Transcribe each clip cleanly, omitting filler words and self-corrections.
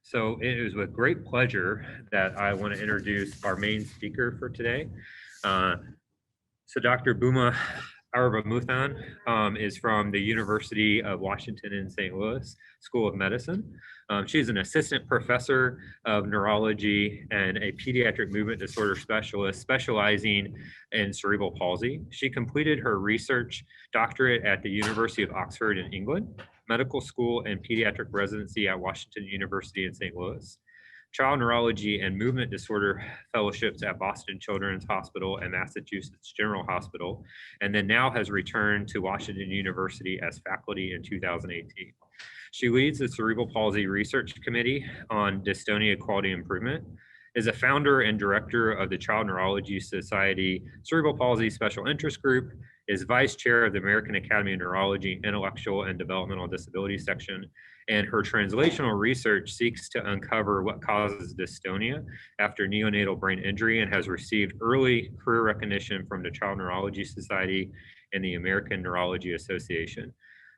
So it is with great pleasure that I want to introduce our main speaker for today. Uh, so Dr. Buma Arabamuthan is from the University of Washington in St. Louis School of Medicine. She's an assistant professor of neurology and a pediatric movement disorder specialist specializing in cerebral palsy. She completed her research doctorate at the University of Oxford in England, medical school and pediatric residency at Washington University in St. Louis, child neurology and movement disorder fellowships at Boston Children's Hospital and Massachusetts General Hospital, and then now has returned to Washington University as faculty in 2018. She leads the Cerebral Palsy Research Committee on Dystonia Quality Improvement, is a founder and director of the Child Neurology Society Cerebral Palsy Special Interest Group, is vice chair of the American Academy of Neurology Intellectual and Developmental Disability Section, and her translational research seeks to uncover what causes dystonia after neonatal brain injury and has received early career recognition from the Child Neurology Society and the American Neurology Association.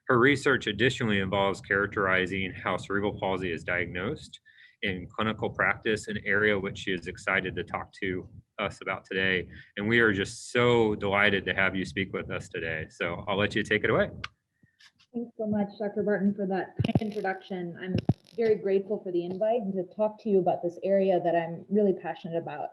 Her research additionally involves characterizing how cerebral palsy is diagnosed in clinical practice, an area which she is excited to talk to us about today. And we are just so delighted to have you speak with us today. So I'll let you take it away. Thanks so much, Dr. Barton, for that kind introduction. I'm very grateful for the invite and to talk to you about this area that I'm really passionate about.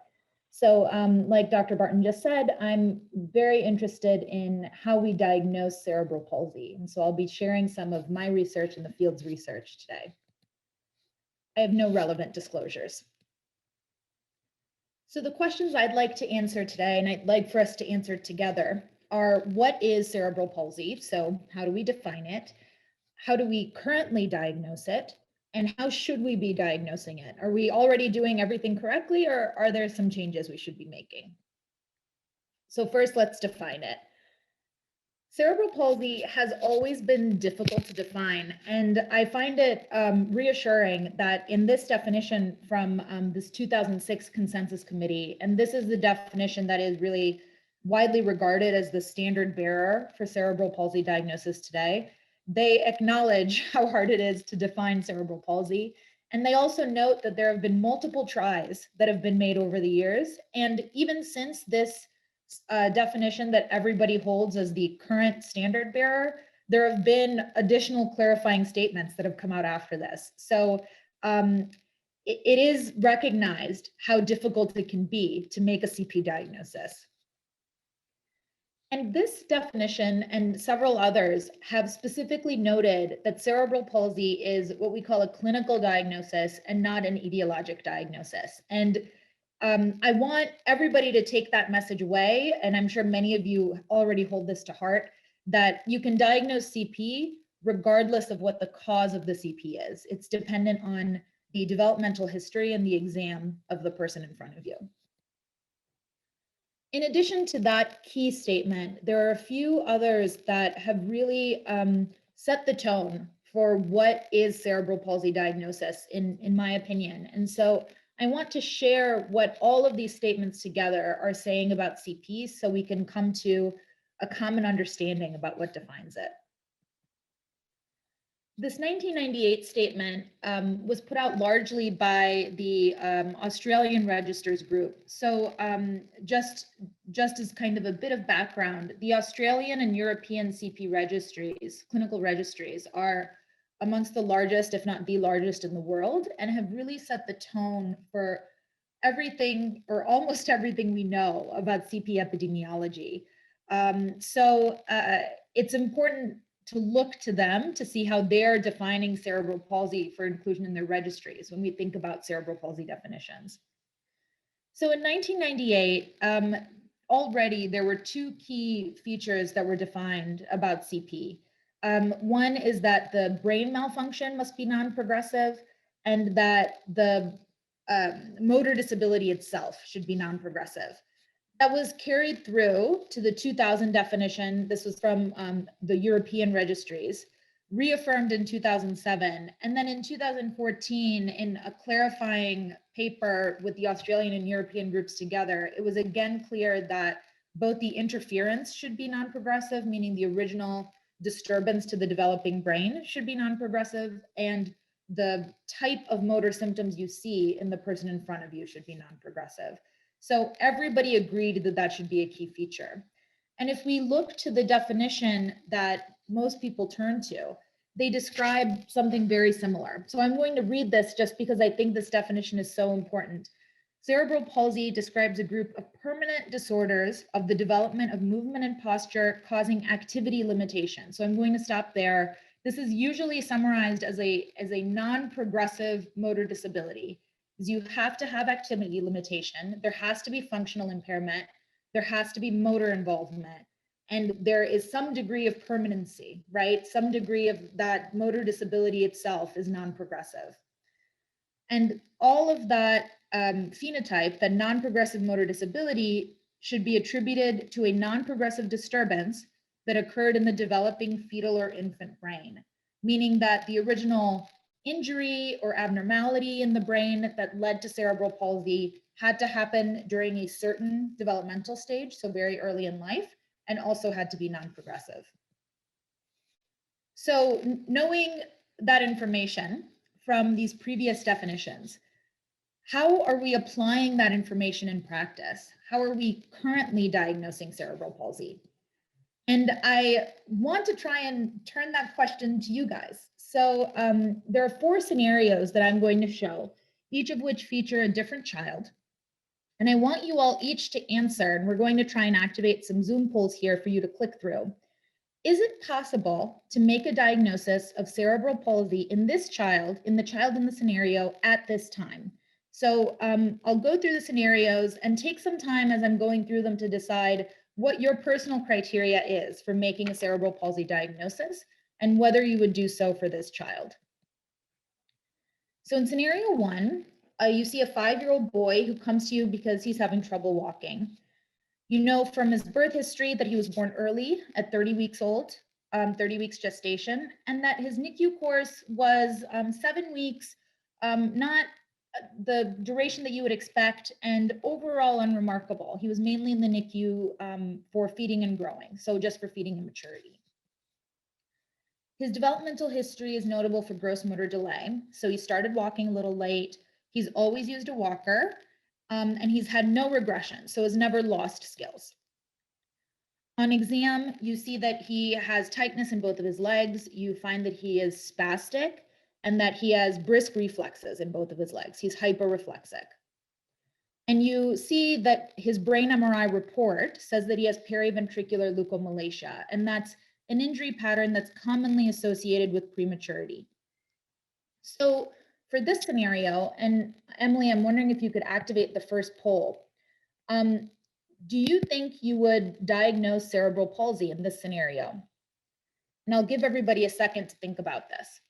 So like Dr. Barton just said, I'm very interested in how we diagnose cerebral palsy. And so I'll be sharing some of my research and the field's research today. I have no relevant disclosures. So the questions I'd like to answer today, and I'd like for us to answer together, are what is cerebral palsy? So how do we define it? How do we currently diagnose it? And how should we be diagnosing it? Are we already doing everything correctly, or are there some changes we should be making? So first, let's define it. Cerebral palsy has always been difficult to define, and I find it reassuring that in this definition from this 2006 consensus committee, and this is the definition that is really widely regarded as the standard bearer for cerebral palsy diagnosis today, they acknowledge how hard it is to define cerebral palsy. And they also note that there have been multiple tries that have been made over the years. And even since this definition that everybody holds as the current standard bearer, there have been additional clarifying statements that have come out after this. So it is recognized how difficult it can be to make a CP diagnosis. And this definition and several others have specifically noted that cerebral palsy is what we call a clinical diagnosis and not an etiologic diagnosis. And I want everybody to take that message away, and I'm sure many of you already hold this to heart, that you can diagnose CP regardless of what the cause of the CP is. It's dependent on the developmental history and the exam of the person in front of you. In addition to that key statement, there are a few others that have really set the tone for what is cerebral palsy diagnosis, in my opinion. And so I want to share what all of these statements together are saying about CP so we can come to a common understanding about what defines it. This 1998 statement was put out largely by the Australian Registers Group. So just as kind of a bit of background, the Australian and European CP registries, clinical registries, are amongst the largest, if not the largest in the world, and have really set the tone for everything or almost everything we know about CP epidemiology. So it's important to look to them to see how they're defining cerebral palsy for inclusion in their registries when we think about cerebral palsy definitions. So in 1998, already there were two key features that were defined about CP. One is that the brain malfunction must be non-progressive, and that the motor disability itself should be non-progressive. That was carried through to the 2000 definition. This was from the European registries, reaffirmed in 2007. And then in 2014, in a clarifying paper with the Australian and European groups together, it was again clear that both the interference should be non-progressive, meaning the original disturbance to the developing brain should be non-progressive, and the type of motor symptoms you see in the person in front of you should be non-progressive. So everybody agreed that that should be a key feature. And if we look to the definition that most people turn to, they describe something very similar. So I'm going to read this just because I think this definition is so important. Cerebral palsy describes a group of permanent disorders of the development of movement and posture causing activity limitation. So I'm going to stop there. This is usually summarized as a non-progressive motor disability. You have to have activity limitation. There has to be functional impairment. There has to be motor involvement. And there is some degree of permanency, right? Some degree of that motor disability itself is non-progressive. And all of that phenotype, the non-progressive motor disability, should be attributed to a non-progressive disturbance that occurred in the developing fetal or infant brain, meaning that the original injury or abnormality in the brain that led to cerebral palsy had to happen during a certain developmental stage, so very early in life, and also had to be non-progressive. So knowing that information from these previous definitions, how are we applying that information in practice? How are we currently diagnosing cerebral palsy? And I want to try and turn that question to you guys. So there are 4 scenarios that I'm going to show, each of which feature a different child. And I want you all each to answer, and we're going to try and activate some Zoom polls here for you to click through. Is it possible to make a diagnosis of cerebral palsy in this child, in the child in the scenario at this time? So I'll go through the scenarios and take some time as I'm going through them to decide what your personal criteria is for making a cerebral palsy diagnosis and whether you would do so for this child. So in scenario 1, you see a 5-year-old boy who comes to you because he's having trouble walking. You know from his birth history that he was born early at 30 weeks old, 30 weeks gestation, and that his NICU course was 7 weeks, not the duration that you would expect, and overall unremarkable. He was mainly in the NICU for feeding and growing, so just for feeding and maturity. His developmental history is notable for gross motor delay. So he started walking a little late. He's always used a walker, and he's had no regression, so has never lost skills. On exam, you see that he has tightness in both of his legs. You find that he is spastic and that he has brisk reflexes in both of his legs. He's hyperreflexic. And you see that his brain MRI report says that he has periventricular leukomalacia, and that's an injury pattern that's commonly associated with prematurity. So for this scenario, and Emily, I'm wondering if you could activate the first poll. Do you think you would diagnose cerebral palsy in this scenario? And I'll give everybody a second to think about this.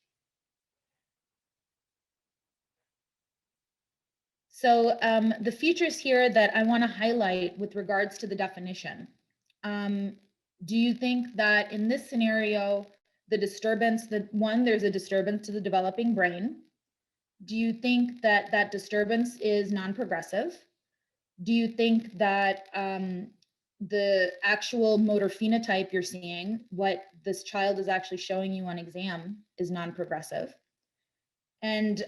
So the features here that I want to highlight with regards to the definition. Do you think that in this scenario, the disturbance, there's a disturbance to the developing brain? Do you think that that disturbance is non-progressive? Do you think that the actual motor phenotype you're seeing, what this child is actually showing you on exam, is non-progressive? And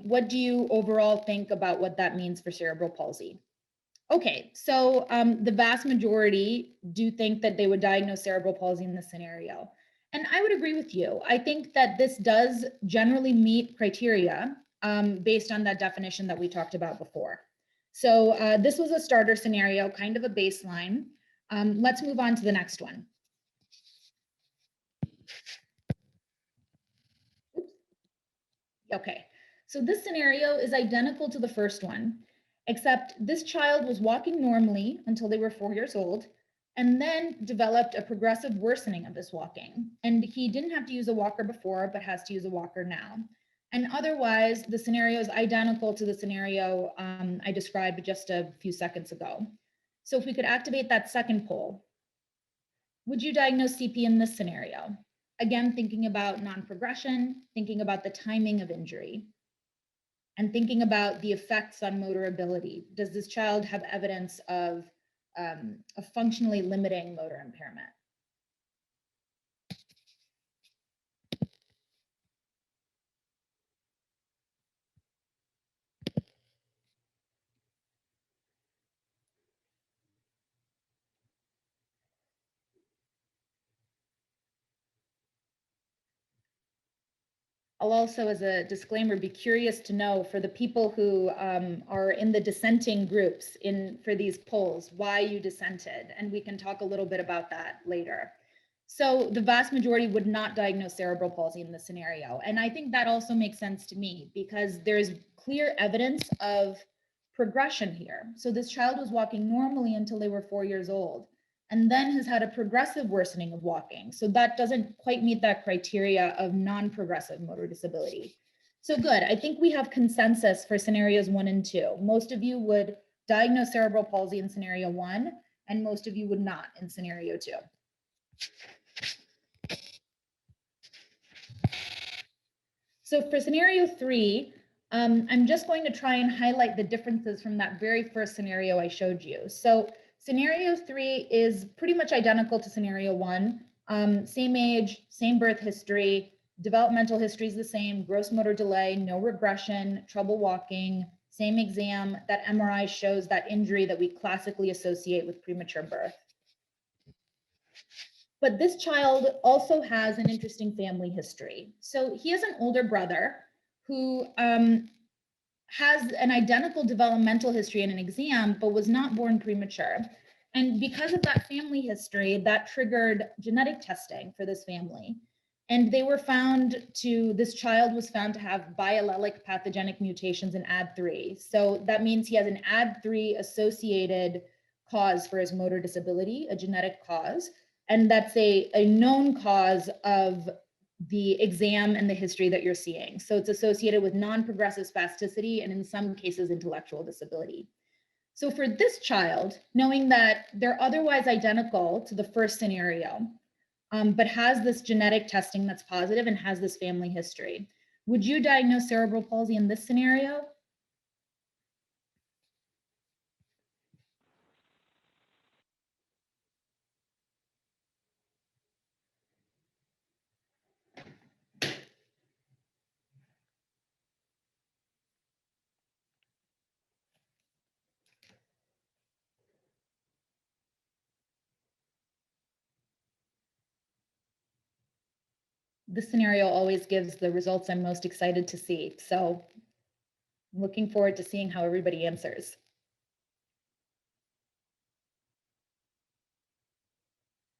what do you overall think about what that means for cerebral palsy? Okay, so the vast majority do think that they would diagnose cerebral palsy in this scenario. And I would agree with you. I think that this does generally meet criteria based on that definition that we talked about before. So this was a starter scenario, kind of a baseline. Let's move on to the next one. Oops. Okay, so this scenario is identical to the first one, except this child was walking normally until they were 4 years old, and then developed a progressive worsening of this walking. And he didn't have to use a walker before, but has to use a walker now. And otherwise, the scenario is identical to the scenario I described just a few seconds ago. So if we could activate that second poll, would you diagnose CP in this scenario? Again, thinking about non-progression, thinking about the timing of injury, and thinking about the effects on motor ability. Does this child have evidence of a functionally limiting motor impairment? I'll also, as a disclaimer, be curious to know for the people who are in the dissenting groups for these polls, why you dissented, and we can talk a little bit about that later. So the vast majority would not diagnose cerebral palsy in this scenario. And I think that also makes sense to me because there's clear evidence of progression here. So this child was walking normally until they were 4 years old, and then has had a progressive worsening of walking. So that doesn't quite meet that criteria of non-progressive motor disability. So good, I think we have consensus for scenarios 1 and 2. Most of you would diagnose cerebral palsy in scenario 1, and most of you would not in scenario 2. So for scenario 3, I'm just going to try and highlight the differences from that very first scenario I showed you. So scenario 3 is pretty much identical to scenario 1. Same age, same birth history, developmental history is the same, gross motor delay, no regression, trouble walking, same exam. That MRI shows that injury that we classically associate with premature birth. But this child also has an interesting family history. So he has an older brother who has an identical developmental history in an exam, but was not born premature. And because of that family history, that triggered genetic testing for this family. And they were this child was found to have biallelic pathogenic mutations in AD3. So that means he has an AD3 associated cause for his motor disability, a genetic cause. And that's a known cause of the exam and the history that you're seeing. So it's associated with non-progressive spasticity and in some cases, intellectual disability. So for this child, knowing that they're otherwise identical to the first scenario, but has this genetic testing that's positive and has this family history, would you diagnose cerebral palsy in this scenario? This scenario always gives the results I'm most excited to see. So I'm looking forward to seeing how everybody answers.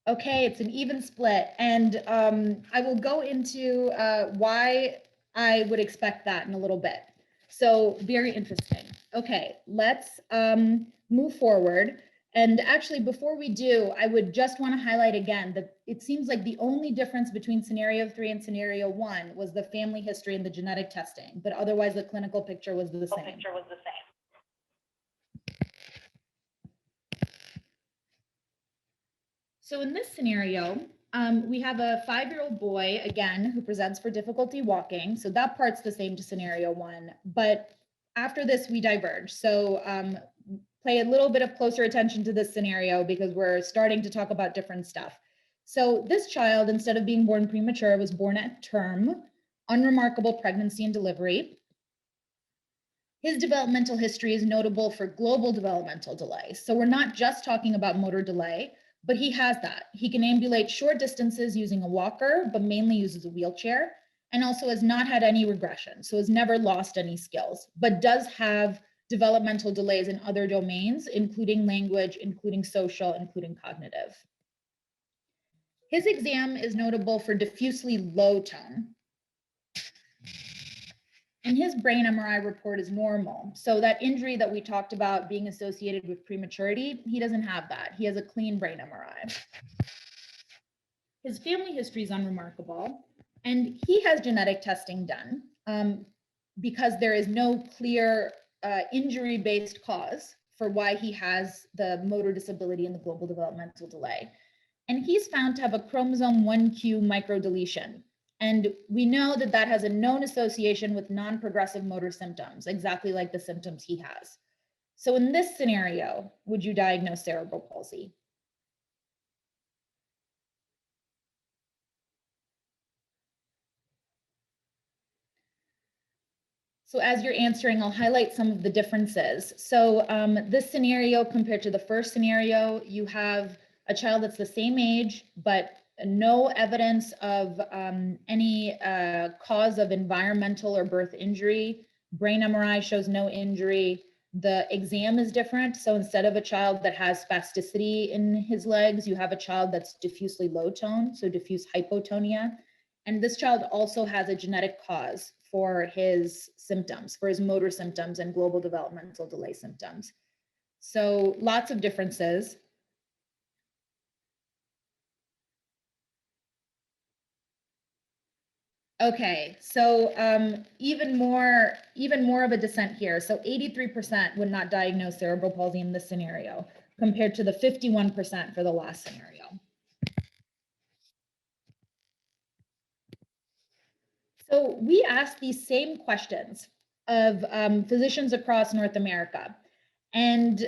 Okay, it's an even split. And I will go into why I would expect that in a little bit. So very interesting. Okay, let's move forward. And actually, before we do, I would just want to highlight again that it seems like the only difference between scenario 3 and scenario 1 was the family history and the genetic testing, but otherwise the clinical picture was the same. So in this scenario, we have a 5-year-old boy, again, who presents for difficulty walking. So that part's the same to scenario 1, but after this we diverge. So pay a little bit of closer attention to this scenario because we're starting to talk about different stuff. So this child, instead of being born premature, was born at term, unremarkable pregnancy and delivery. His developmental history is notable for global developmental delay. So we're not just talking about motor delay, but he has that. He can ambulate short distances using a walker, but mainly uses a wheelchair, and also has not had any regression. So has never lost any skills, but does have developmental delays in other domains, including language, including social, including cognitive. His exam is notable for diffusely low tone. And his brain MRI report is normal. So that injury that we talked about being associated with prematurity, he doesn't have that. He has a clean brain MRI. His family history is unremarkable. And he has genetic testing done because there is no clear injury-based cause for why he has the motor disability and the global developmental delay. And he's found to have a chromosome 1q microdeletion. And we know that that has a known association with non-progressive motor symptoms, exactly like the symptoms he has. So in this scenario, would you diagnose cerebral palsy? So as you're answering, I'll highlight some of the differences. So this scenario compared to the first scenario, you have a child that's the same age, but no evidence of any cause of environmental or birth injury. Brain MRI shows no injury. The exam is different. So instead of a child that has spasticity in his legs, you have a child that's diffusely low tone, so diffuse hypotonia. And this child also has a genetic cause for his symptoms, for his motor symptoms and global developmental delay symptoms. So lots of differences. Okay, so even more of a descent here. So 83% would not diagnose cerebral palsy in this scenario, compared to the 51% for the last scenario. So we asked these same questions of physicians across North America. And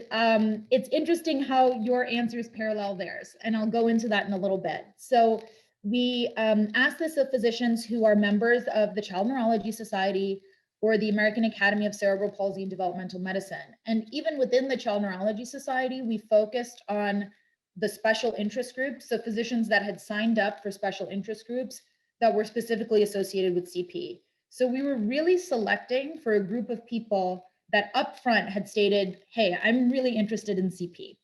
it's interesting how your answers parallel theirs. And I'll go into that in a little bit. So we asked this of physicians who are members of the Child Neurology Society or the American Academy of Cerebral Palsy and Developmental Medicine. And even within the Child Neurology Society, we focused on the special interest groups. So physicians that had signed up for special interest groups that were specifically associated with CP. So we were really selecting for a group of people that upfront had stated, hey, I'm really interested in CP.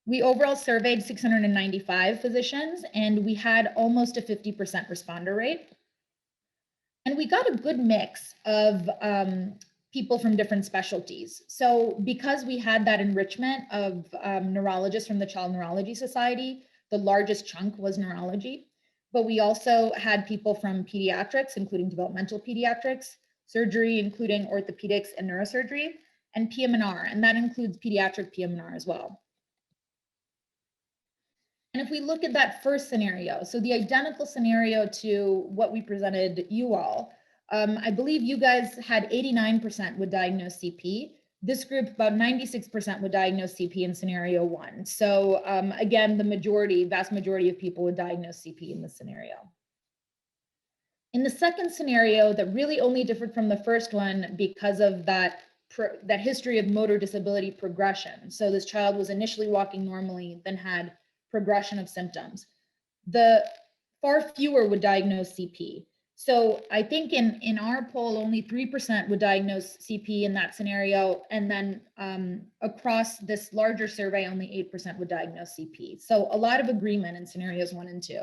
We overall surveyed 695 physicians, and we had almost a 50% responder rate. And we got a good mix of people from different specialties. So because we had that enrichment of neurologists from the Child Neurology Society, the largest chunk was neurology. But we also had people from pediatrics, including developmental pediatrics, surgery, including orthopedics and neurosurgery, and PM&R, and that includes pediatric PM&R as well. And if we look at that first scenario, so the identical scenario to what we presented you all, I believe you guys had 89% would diagnose CP. This group, about 96% would diagnose CP in scenario one. So again, the vast majority of people would diagnose CP in this scenario. In the second scenario, that really only differed from the first one because of that history of motor disability progression. So this child was initially walking normally, then had progression of symptoms. The far fewer would diagnose CP. So I think in our poll, only 3% would diagnose CP in that scenario. And then across this larger survey, only 8% would diagnose CP. So a lot of agreement in scenarios 1 and 2.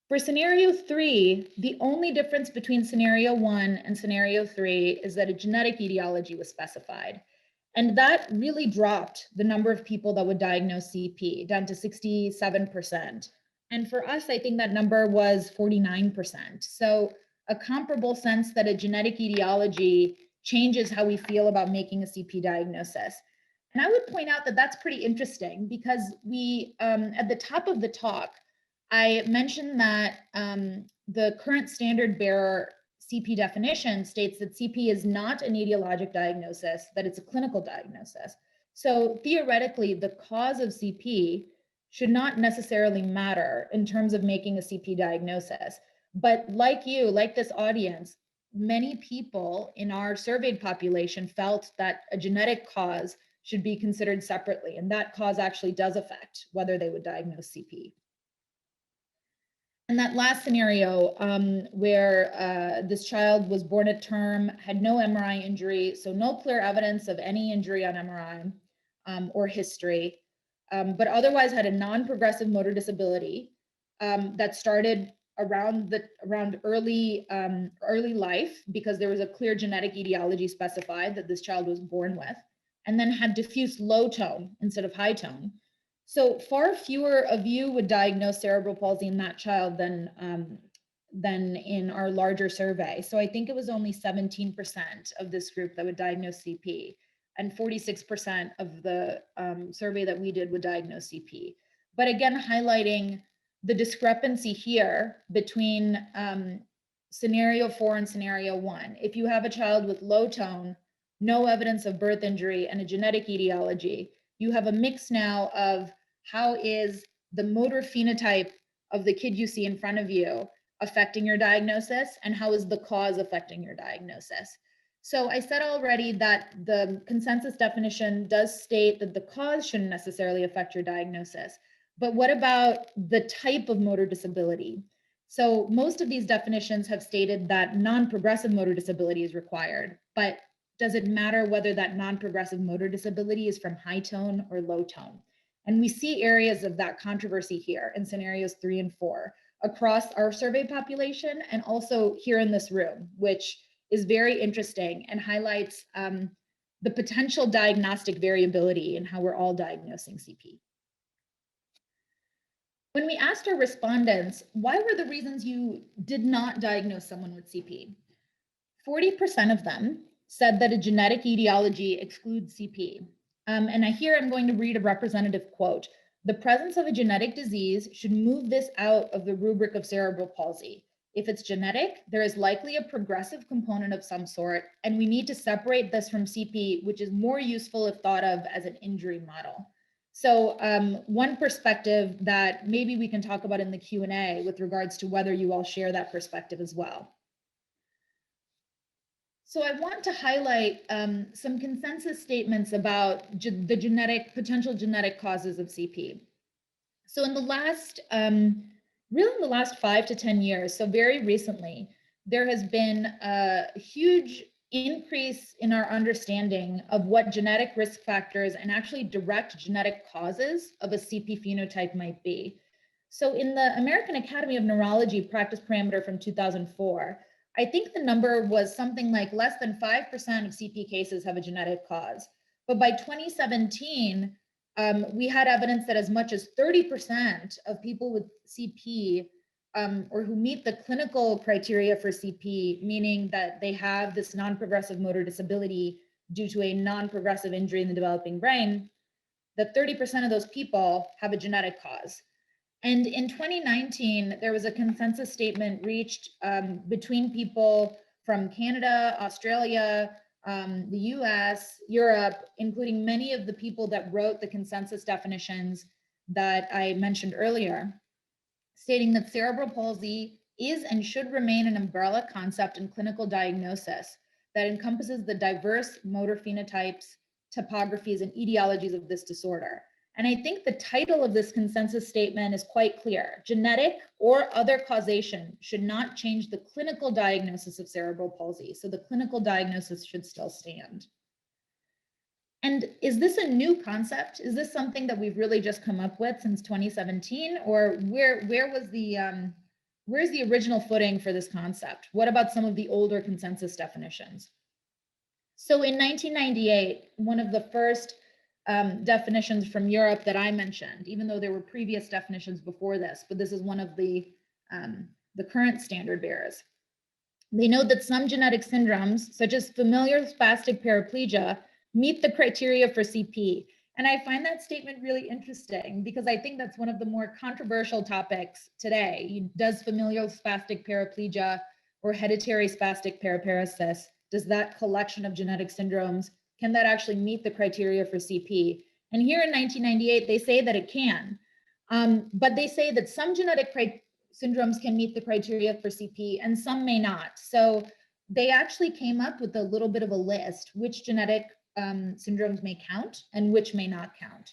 For scenario 3, the only difference between scenario 1 and scenario 3 is that a genetic etiology was specified. And that really dropped the number of people that would diagnose CP down to 67%. And for us, I think that number was 49%. So a comparable sense that a genetic etiology changes how we feel about making a CP diagnosis. And I would point out that that's pretty interesting because we, at the top of the talk, I mentioned that the current standard bearer CP definition states that CP is not an etiologic diagnosis, that it's a clinical diagnosis. So theoretically, the cause of CP should not necessarily matter in terms of making a CP diagnosis. But like you, like this audience, many people in our surveyed population felt that a genetic cause should be considered separately, and that cause actually does affect whether they would diagnose CP. And that last scenario where this child was born at term, had no MRI injury, so no clear evidence of any injury on MRI or history, but otherwise had a non-progressive motor disability that started around early life because there was a clear genetic etiology specified that this child was born with, and then had diffuse low tone instead of high tone. So far fewer of you would diagnose cerebral palsy in that child than in our larger survey. So I think it was only 17% of this group that would diagnose CP, and 46% of the survey that we did would diagnose CP. But again, highlighting the discrepancy here between scenario 4 and scenario 1. If you have a child with low tone, no evidence of birth injury, and a genetic etiology, you have a mix now of how is the motor phenotype of the kid you see in front of you affecting your diagnosis, and how is the cause affecting your diagnosis. So I said already that the consensus definition does state that the cause shouldn't necessarily affect your diagnosis, But what about the type of motor disability? So most of these definitions have stated that non-progressive motor disability is required, but does it matter whether that non-progressive motor disability is from high tone or low tone? And we see areas of that controversy here in scenarios 3 and 4 across our survey population and also here in this room, which is very interesting and highlights the potential diagnostic variability in how we're all diagnosing CP. When we asked our respondents, why were the reasons you did not diagnose someone with CP? 40% of them said that a genetic etiology excludes CP. And here I'm going to read a representative quote. The presence of a genetic disease should move this out of the rubric of cerebral palsy. If it's genetic, there is likely a progressive component of some sort, and we need to separate this from CP, which is more useful if thought of as an injury model. So one perspective that maybe we can talk about in the Q&A with regards to whether you all share that perspective as well. So I want to highlight some consensus statements about the potential genetic causes of CP. So in the last, really in the last 5 to 10 years, so very recently, there has been a huge increase in our understanding of what genetic risk factors and actually direct genetic causes of a CP phenotype might be. So in the American Academy of Neurology practice parameter from 2004, I think the number was something like less than 5% of CP cases have a genetic cause. But by 2017, we had evidence that as much as 30% of people with CP or who meet the clinical criteria for CP, meaning that they have this non-progressive motor disability due to a non-progressive injury in the developing brain, that 30% of those people have a genetic cause. And in 2019, there was a consensus statement reached between people from Canada, Australia, the US, Europe, including many of the people that wrote the consensus definitions that I mentioned earlier, stating that cerebral palsy is and should remain an umbrella concept in clinical diagnosis that encompasses the diverse motor phenotypes, topographies, and etiologies of this disorder. And I think the title of this consensus statement is quite clear. Genetic or other causation should not change the clinical diagnosis of cerebral palsy. So the clinical diagnosis should still stand. And is this a new concept? Is this something that we've really just come up with since 2017? Or where's the original footing for this concept? What about some of the older consensus definitions? So in 1998, one of the first definitions from Europe that I mentioned, even though there were previous definitions before this, but this is one of the current standard bearers. They note that some genetic syndromes, such as familial spastic paraplegia, meet the criteria for CP. And I find that statement really interesting because I think that's one of the more controversial topics today. Does familial spastic paraplegia or hereditary spastic paraparesis, does that collection of genetic syndromes, can that actually meet the criteria for CP? And here in 1998, they say that it can, but they say that some genetic syndromes can meet the criteria for CP and some may not. So they actually came up with a little bit of a list, which genetic syndromes may count and which may not count.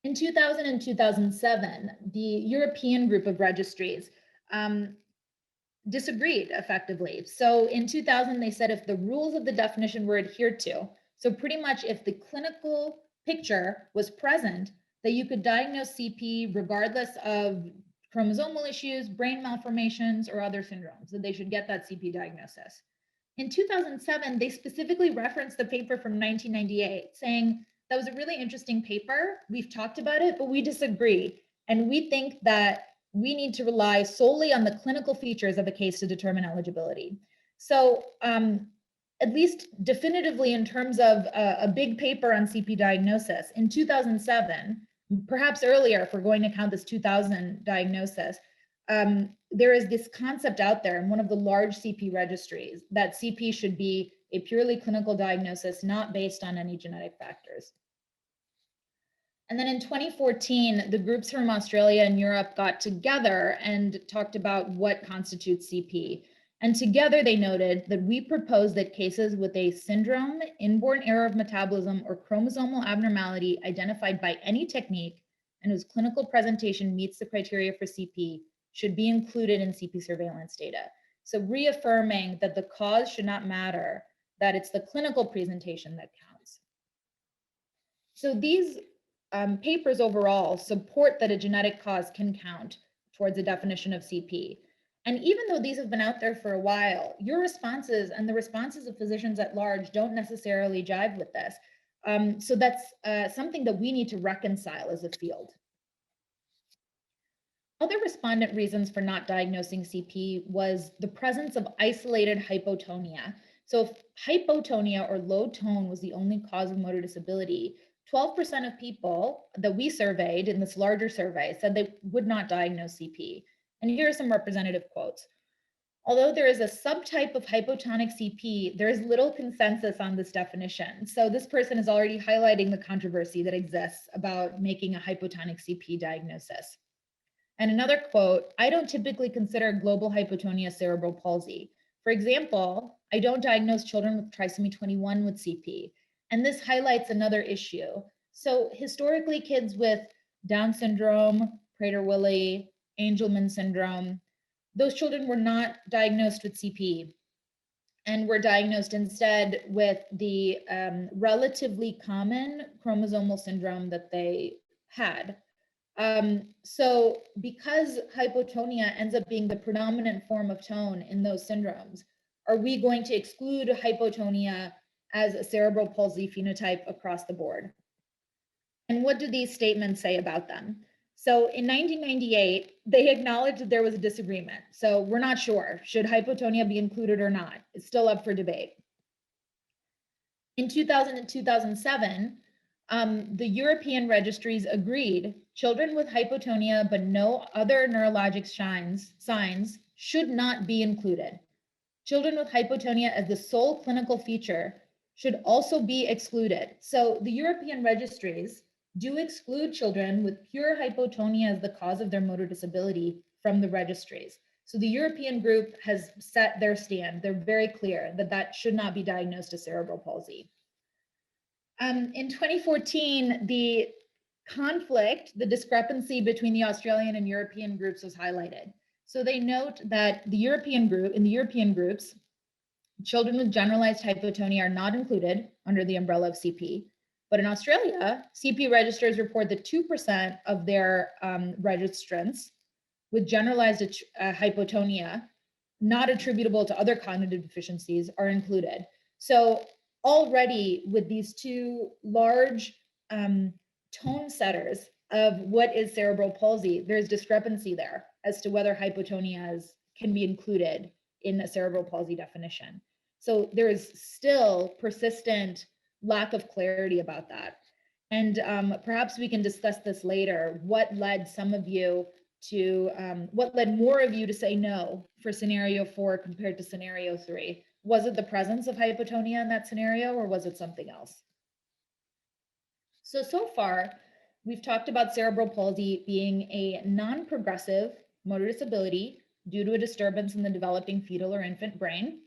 In 2000 and 2007, the European group of registries disagreed effectively. So in 2000, they said if the rules of the definition were adhered to, so pretty much if the clinical picture was present, that you could diagnose CP regardless of chromosomal issues, brain malformations, or other syndromes, that they should get that CP diagnosis. In 2007, they specifically referenced the paper from 1998, saying that was a really interesting paper. We've talked about it, but we disagree. And we think that we need to rely solely on the clinical features of a case to determine eligibility. So at least definitively in terms of a big paper on CP diagnosis, in 2007, perhaps earlier if we're going to count this 2000 diagnosis, there is this concept out there in one of the large CP registries that CP should be a purely clinical diagnosis, not based on any genetic factors. And then in 2014, the groups from Australia and Europe got together and talked about what constitutes CP. And together they noted that we propose that cases with a syndrome, inborn error of metabolism, or chromosomal abnormality identified by any technique and whose clinical presentation meets the criteria for CP should be included in CP surveillance data. So reaffirming that the cause should not matter, that it's the clinical presentation that counts. So these papers overall support that a genetic cause can count towards a definition of CP. And even though these have been out there for a while, your responses and the responses of physicians at large don't necessarily jive with this. So that's something that we need to reconcile as a field. Other respondent reasons for not diagnosing CP was the presence of isolated hypotonia. So if hypotonia or low tone was the only cause of motor disability, 12% of people that we surveyed in this larger survey said they would not diagnose CP. And here are some representative quotes. Although there is a subtype of hypotonic CP, there is little consensus on this definition. So this person is already highlighting the controversy that exists about making a hypotonic CP diagnosis. And another quote, I don't typically consider global hypotonia cerebral palsy. For example, I don't diagnose children with trisomy 21 with CP. And this highlights another issue. So historically, kids with Down syndrome, Prader-Willi, Angelman syndrome, those children were not diagnosed with CP and were diagnosed instead with the relatively common chromosomal syndrome that they had. So because hypotonia ends up being the predominant form of tone in those syndromes, are we going to exclude hypotonia as a cerebral palsy phenotype across the board? And what do these statements say about them? So in 1998, they acknowledged that there was a disagreement. So we're not sure, should hypotonia be included or not? It's still up for debate. In 2000 and 2007, the European registries agreed children with hypotonia but no other neurologic signs should not be included. Children with hypotonia as the sole clinical feature should also be excluded. So the European registries do exclude children with pure hypotonia as the cause of their motor disability from the registries. So the European group has set their stand. They're very clear that that should not be diagnosed as cerebral palsy. In 2014, the conflict, the discrepancy between the Australian and European groups was highlighted. So they note that in the European groups, children with generalized hypotonia are not included under the umbrella of CP. But in Australia, CP registers report that 2% of their registrants with generalized hypotonia, not attributable to other cognitive deficiencies, are included. So already with these two large tone setters of what is cerebral palsy, there's discrepancy there as to whether hypotonia can be included in a cerebral palsy definition. So there is still persistent lack of clarity about that. And perhaps we can discuss this later. What led some of you to, what led more of you to say no for scenario 4 compared to scenario 3? Was it the presence of hypotonia in that scenario, or was it something else? So far, we've talked about cerebral palsy being a non-progressive motor disability due to a disturbance in the developing fetal or infant brain.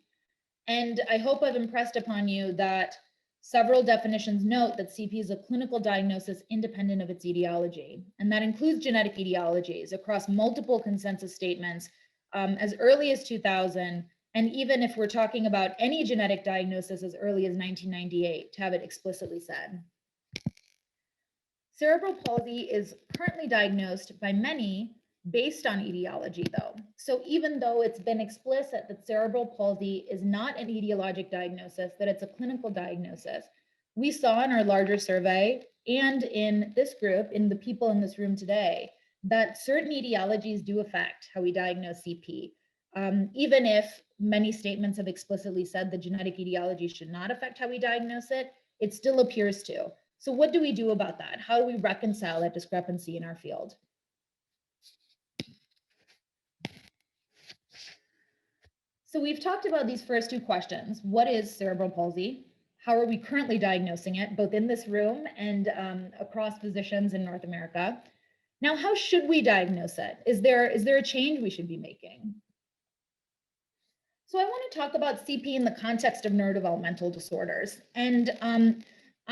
And I hope I've impressed upon you that several definitions note that CP is a clinical diagnosis independent of its etiology. And that includes genetic etiologies across multiple consensus statements as early as 2000. And even if we're talking about any genetic diagnosis as early as 1998, to have it explicitly said. Cerebral palsy is currently diagnosed by many based on etiology, though. So even though it's been explicit that cerebral palsy is not an etiologic diagnosis, that it's a clinical diagnosis, we saw in our larger survey and in this group, in the people in this room today, that certain etiologies do affect how we diagnose CP. Even if many statements have explicitly said the genetic etiology should not affect how we diagnose it, it still appears to. So what do we do about that? How do we reconcile that discrepancy in our field? So we've talked about these first two questions. What is cerebral palsy? How are we currently diagnosing it, both in this room and across physicians in North America? Now, how should we diagnose it? Is there a change we should be making? So I want to talk about CP in the context of neurodevelopmental disorders. And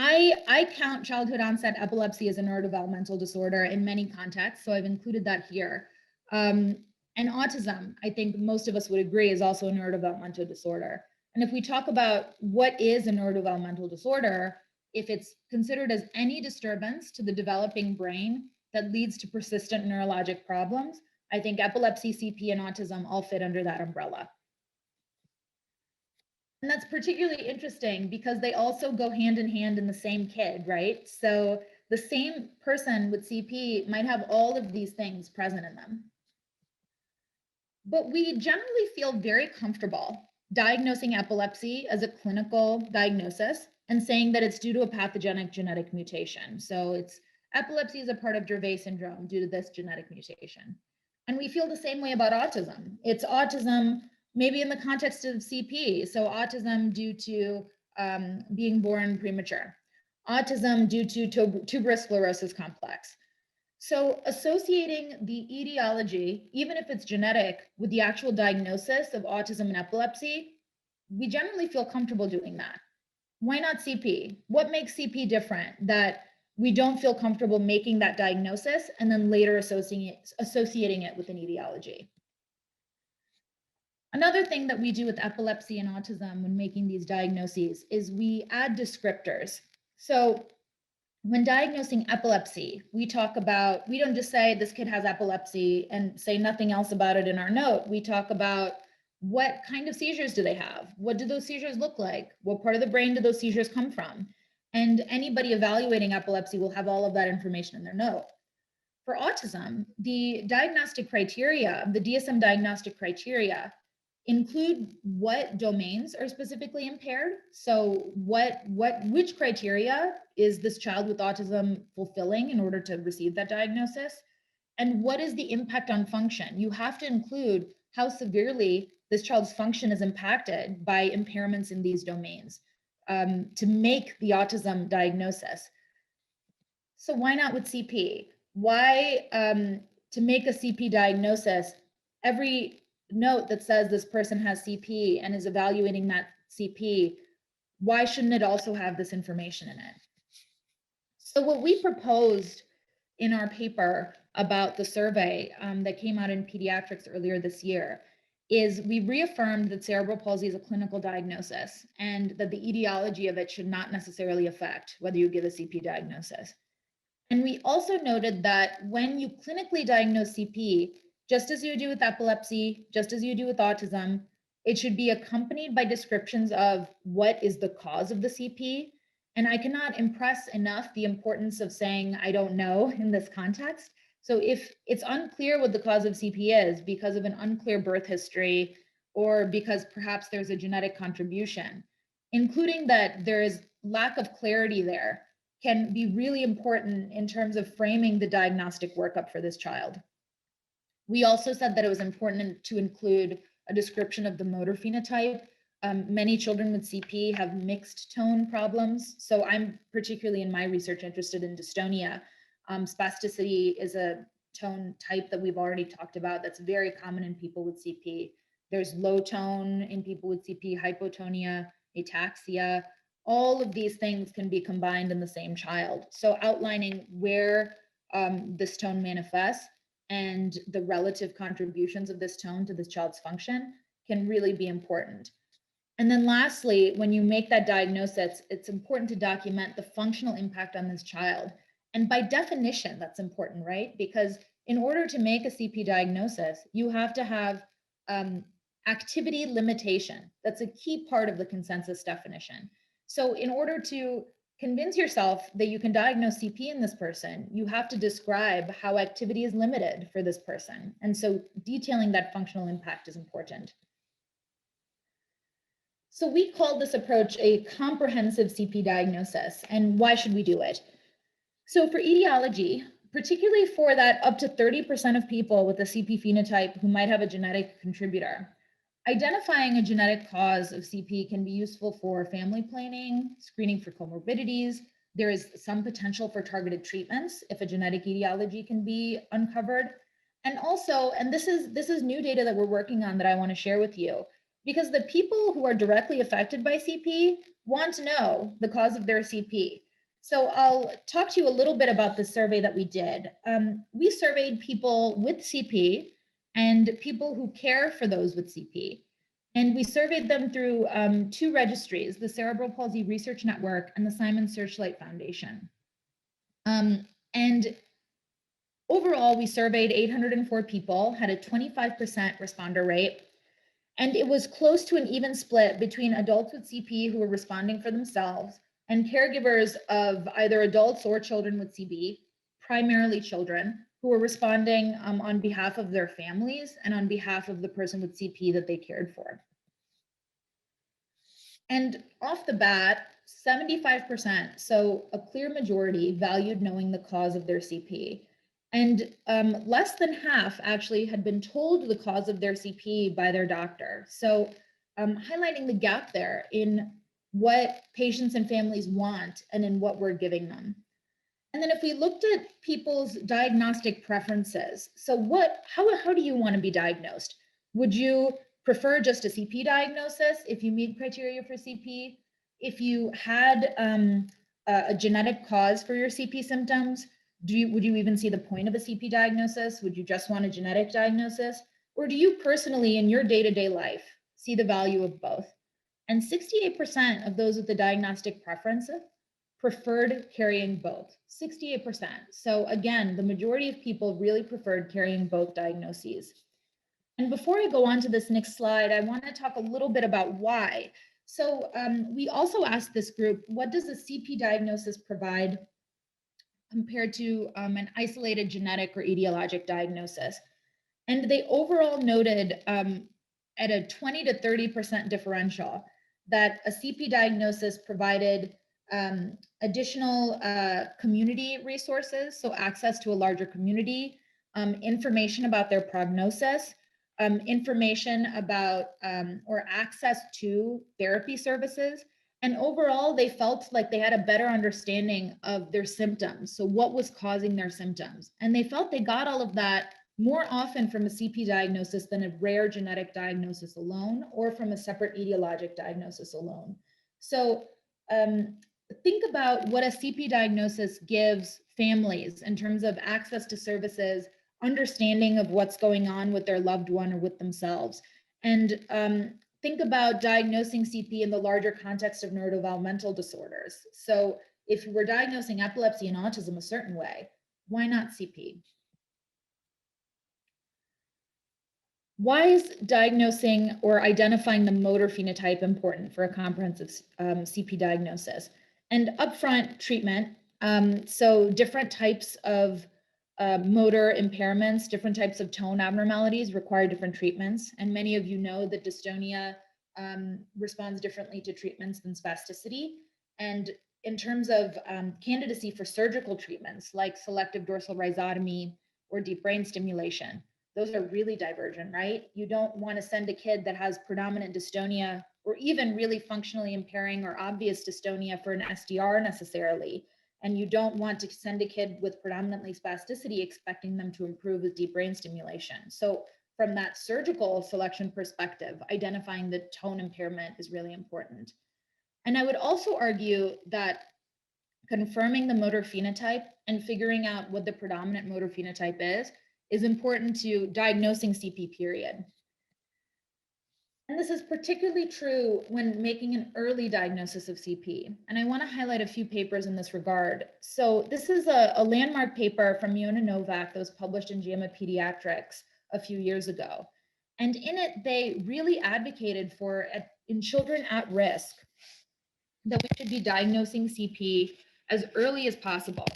I count childhood onset epilepsy as a neurodevelopmental disorder in many contexts, so I've included that here. And autism, I think most of us would agree, is also a neurodevelopmental disorder. And if we talk about what is a neurodevelopmental disorder, if it's considered as any disturbance to the developing brain that leads to persistent neurologic problems, I think epilepsy, CP, and autism all fit under that umbrella. And that's particularly interesting because they also go hand in hand in the same kid, right? So the same person with CP might have all of these things present in them. But we generally feel very comfortable diagnosing epilepsy as a clinical diagnosis and saying that it's due to a pathogenic genetic mutation. So it's epilepsy is a part of Dravet syndrome due to this genetic mutation. And we feel the same way about autism. It's autism maybe in the context of CP. So autism due to being born premature, autism due to tuberous sclerosis complex. So associating the etiology, even if it's genetic, with the actual diagnosis of autism and epilepsy, we generally feel comfortable doing that. Why not CP? What makes CP different that we don't feel comfortable making that diagnosis and then later associating it with an etiology? Another thing that we do with epilepsy and autism when making these diagnoses is we add descriptors. So when diagnosing epilepsy, we don't just say this kid has epilepsy and say nothing else about it in our note. We talk about what kind of seizures do they have? What do those seizures look like? What part of the brain do those seizures come from? And anybody evaluating epilepsy will have all of that information in their note. For autism, the diagnostic criteria, the DSM diagnostic criteria, include what domains are specifically impaired. So which criteria is this child with autism fulfilling in order to receive that diagnosis? And what is the impact on function? You have to include how severely this child's function is impacted by impairments in these domains to make the autism diagnosis. So why not with CP? Why to make a CP diagnosis, every note that says this person has CP and is evaluating that CP, why shouldn't it also have this information in it? So what we proposed in our paper about the survey that came out in Pediatrics earlier this year is we reaffirmed that cerebral palsy is a clinical diagnosis and that the etiology of it should not necessarily affect whether you give a CP diagnosis. And we also noted that when you clinically diagnose CP, just as you do with epilepsy, just as you do with autism, it should be accompanied by descriptions of what is the cause of the CP. And I cannot impress enough the importance of saying, I don't know in this context. So if it's unclear what the cause of CP is because of an unclear birth history, or because perhaps there's a genetic contribution, including that there is lack of clarity there, can be really important in terms of framing the diagnostic workup for this child. We also said that it was important to include a description of the motor phenotype. Many children with CP have mixed tone problems. So I'm particularly in my research interested in dystonia. Spasticity is a tone type that we've already talked about that's very common in people with CP. There's low tone in people with CP, hypotonia, ataxia. All of these things can be combined in the same child. So outlining where this tone manifests and the relative contributions of this tone to this child's function can really be important. And then lastly, when you make that diagnosis, it's important to document the functional impact on this child. And by definition, that's important, right? Because in order to make a CP diagnosis, you have to have activity limitation. That's a key part of the consensus definition. So in order to convince yourself that you can diagnose CP in this person, you have to describe how activity is limited for this person. And so detailing that functional impact is important. So we called this approach a comprehensive CP diagnosis. And why should we do it? So for etiology, particularly for that up to 30% of people with a CP phenotype who might have a genetic contributor, identifying a genetic cause of CP can be useful for family planning, screening for comorbidities. There is some potential for targeted treatments if a genetic etiology can be uncovered. And also, and this is new data that we're working on that I want to share with you, because the people who are directly affected by CP want to know the cause of their CP. So I'll talk to you a little bit about the survey that we did. We surveyed people with CP and people who care for those with CP. And we surveyed them through two registries, the Cerebral Palsy Research Network and the Simon Searchlight Foundation. And overall, we surveyed 804 people, had a 25% responder rate, and it was close to an even split between adults with CP who were responding for themselves and caregivers of either adults or children with CP, primarily children, who were responding on behalf of their families and on behalf of the person with CP that they cared for. And off the bat, 75%, so a clear majority, valued knowing the cause of their CP. And less than half actually had been told the cause of their CP by their doctor. So highlighting the gap there in what patients and families want and in what we're giving them. And then if we looked at people's diagnostic preferences, so how do you want to be diagnosed? Would you prefer just a CP diagnosis if you meet criteria for CP? If you had a genetic cause for your CP symptoms, would you even see the point of a CP diagnosis? Would you just want a genetic diagnosis? Or do you personally in your day-to-day life see the value of both? And 68% of those with the diagnostic preference preferred carrying both, 68%. So again, the majority of people really preferred carrying both diagnoses. And before I go on to this next slide, I want to talk a little bit about why. So we also asked this group, what does a CP diagnosis provide compared to an isolated genetic or etiologic diagnosis? And they overall noted at a 20 to 30% differential that a CP diagnosis provided additional community resources, so access to a larger community, information about their prognosis, information about or access to therapy services. And overall, they felt like they had a better understanding of their symptoms. So what was causing their symptoms? And they felt they got all of that more often from a CP diagnosis than a rare genetic diagnosis alone, or from a separate etiologic diagnosis alone. So think about what a CP diagnosis gives families in terms of access to services, understanding of what's going on with their loved one or with themselves. And think about diagnosing CP in the larger context of neurodevelopmental disorders. So if we're diagnosing epilepsy and autism a certain way, why not CP? Why is diagnosing or identifying the motor phenotype important for a comprehensive CP diagnosis? And upfront treatment, so different types of motor impairments, different types of tone abnormalities require different treatments. And many of you know that dystonia responds differently to treatments than spasticity. And in terms of candidacy for surgical treatments like selective dorsal rhizotomy or deep brain stimulation, those are really divergent, right? You don't want to send a kid that has predominant dystonia or even really functionally impairing or obvious dystonia for an SDR necessarily. And you don't want to send a kid with predominantly spasticity expecting them to improve with deep brain stimulation. So from that surgical selection perspective, identifying the tone impairment is really important. And I would also argue that confirming the motor phenotype and figuring out what the predominant motor phenotype is important to diagnosing CP, period. And this is particularly true when making an early diagnosis of CP. And I want to highlight a few papers in this regard. So this is a landmark paper from Yona Novak that was published in JAMA Pediatrics a few years ago. And in it, they really advocated for, in children at risk, that we should be diagnosing CP as early as possible.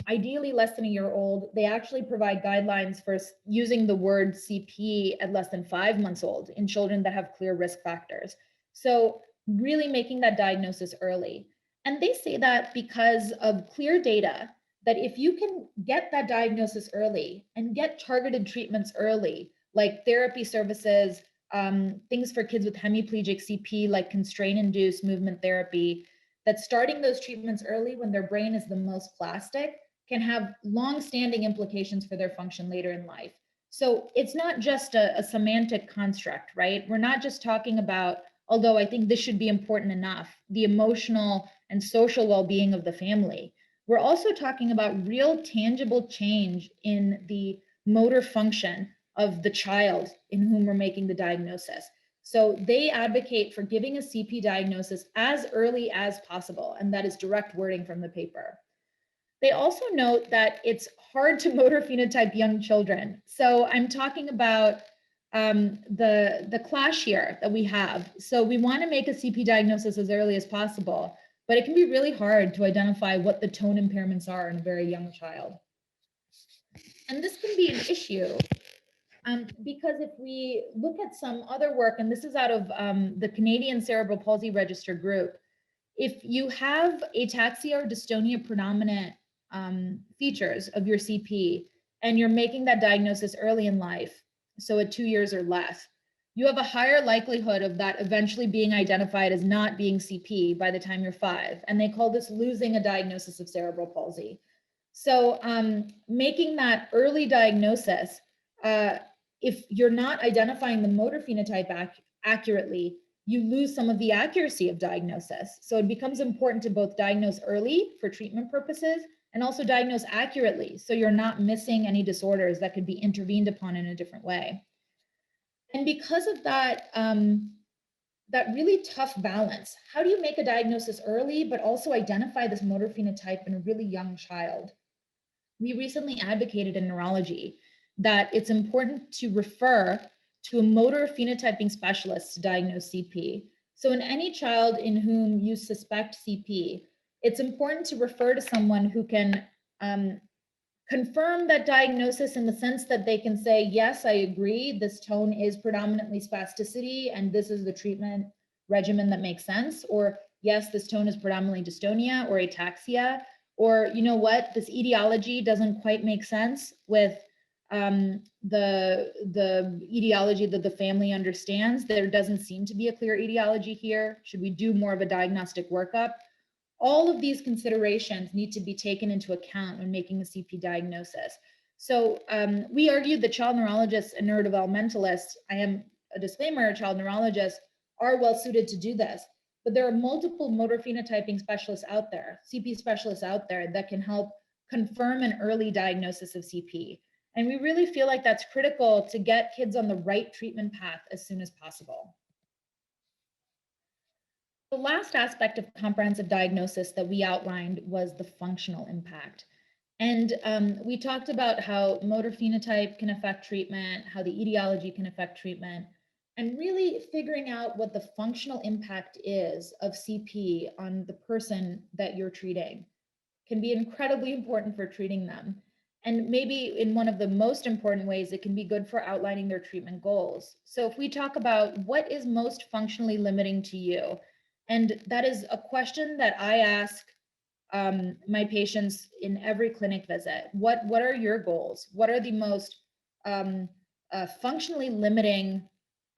Ideally less than a year old. They actually provide guidelines for using the word CP at less than 5 months old in children that have clear risk factors. So really making that diagnosis early. And they say that because of clear data that if you can get that diagnosis early and get targeted treatments early, like therapy services, things for kids with hemiplegic CP, like constraint-induced movement therapy, that starting those treatments early when their brain is the most plastic can have long-standing implications for their function later in life. So it's not just a semantic construct, right? We're not just talking about although I think this should be important enough, the emotional and social well-being of the family. We're also talking about real tangible change in the motor function of the child in whom we're making the diagnosis. So they advocate for giving a CP diagnosis as early as possible, and that is direct wording from the paper. They also note that it's hard to motor phenotype young children. So I'm talking about the clash here that we have. So we want to make a CP diagnosis as early as possible, but it can be really hard to identify what the tone impairments are in a very young child. And this can be an issue because if we look at some other work, and this is out of the Canadian Cerebral Palsy Register group, if you have ataxia or dystonia predominant features of your CP, and you're making that diagnosis early in life, so at 2 years or less, you have a higher likelihood of that eventually being identified as not being CP by the time you're 5. And they call this losing a diagnosis of cerebral palsy. So making that early diagnosis, if you're not identifying the motor phenotype accurately, you lose some of the accuracy of diagnosis. So it becomes important to both diagnose early for treatment purposes and also diagnose accurately, so you're not missing any disorders that could be intervened upon in a different way. And because of that, that really tough balance, how do you make a diagnosis early, but also identify this motor phenotype in a really young child? We recently advocated in neurology that it's important to refer to a motor phenotyping specialist to diagnose CP. So in any child in whom you suspect CP, it's important to refer to someone who can confirm that diagnosis in the sense that they can say, yes, I agree, this tone is predominantly spasticity and this is the treatment regimen that makes sense, or yes, this tone is predominantly dystonia or ataxia, or you know what, this etiology doesn't quite make sense with the etiology that the family understands. There doesn't seem to be a clear etiology here. Should we do more of a diagnostic workup? All of these considerations need to be taken into account when making a CP diagnosis. So we argued that child neurologists and neurodevelopmentalists, I am a disclaimer, child neurologists are well suited to do this, but there are multiple motor phenotyping specialists out there, CP specialists out there that can help confirm an early diagnosis of CP. And we really feel like that's critical to get kids on the right treatment path as soon as possible. The last aspect of comprehensive diagnosis that we outlined was the functional impact. And we talked about how motor phenotype can affect treatment, how the etiology can affect treatment, and really figuring out what the functional impact is of CP on the person that you're treating can be incredibly important for treating them. And maybe in one of the most important ways, it can be good for outlining their treatment goals. So if we talk about what is most functionally limiting to you, and that is a question that I ask my patients in every clinic visit. What are your goals? What are the most functionally limiting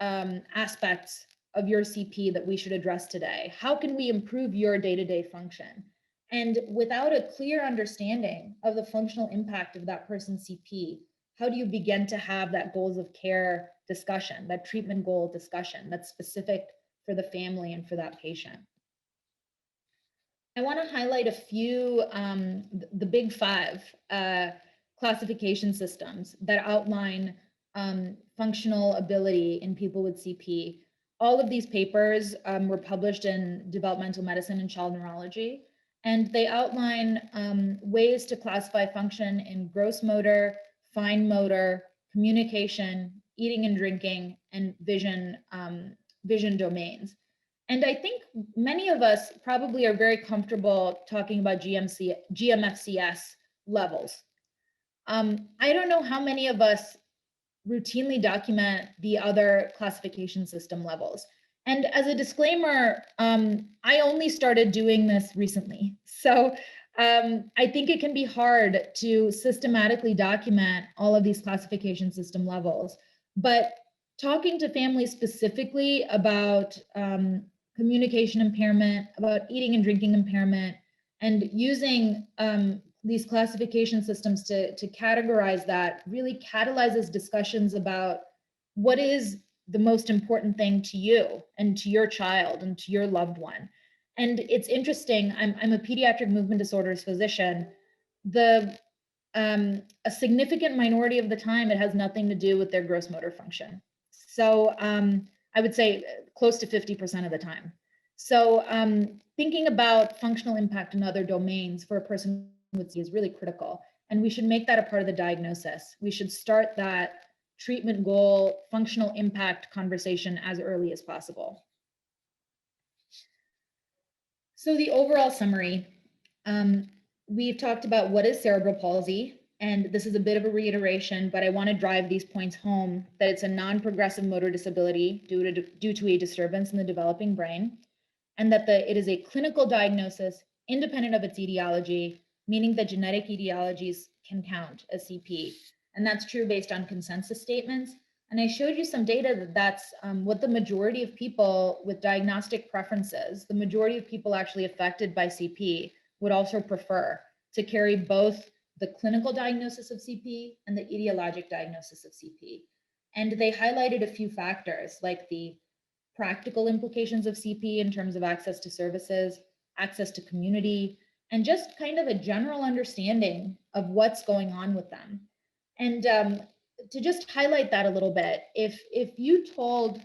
aspects of your CP that we should address today? How can we improve your day-to-day function? And without a clear understanding of the functional impact of that person's CP, how do you begin to have that goals of care discussion, that treatment goal discussion that's specific for the family and for that patient? I want to highlight a few, the big 5 classification systems that outline functional ability in people with CP. All of these papers were published in Developmental Medicine and Child Neurology, and they outline ways to classify function in gross motor, fine motor, communication, eating and drinking, and vision domains. And I think many of us probably are very comfortable talking about GMFCS levels. I don't know how many of us routinely document the other classification system levels. And as a disclaimer, I only started doing this recently. So I think it can be hard to systematically document all of these classification system levels. But talking to families specifically about communication impairment, about eating and drinking impairment, and using these classification systems to categorize that really catalyzes discussions about what is the most important thing to you and to your child and to your loved one. And it's interesting, I'm a pediatric movement disorders physician. A significant minority of the time, it has nothing to do with their gross motor function. So I would say close to 50% of the time. So thinking about functional impact in other domains for a person with CP is really critical. And we should make that a part of the diagnosis. We should start that treatment goal, functional impact conversation as early as possible. So the overall summary, we've talked about what is cerebral palsy, and this is a bit of a reiteration, but I want to drive these points home, that it's a non-progressive motor disability due to a disturbance in the developing brain, and that it is a clinical diagnosis independent of its etiology, meaning that genetic etiologies can count as CP. And that's true based on consensus statements. And I showed you some data that that's what the majority of people with diagnostic preferences, the majority of people actually affected by CP would also prefer to carry both the clinical diagnosis of CP and the etiologic diagnosis of CP. And they highlighted a few factors like the practical implications of CP in terms of access to services, access to community, and just kind of a general understanding of what's going on with them. And to just highlight that a little bit, if you told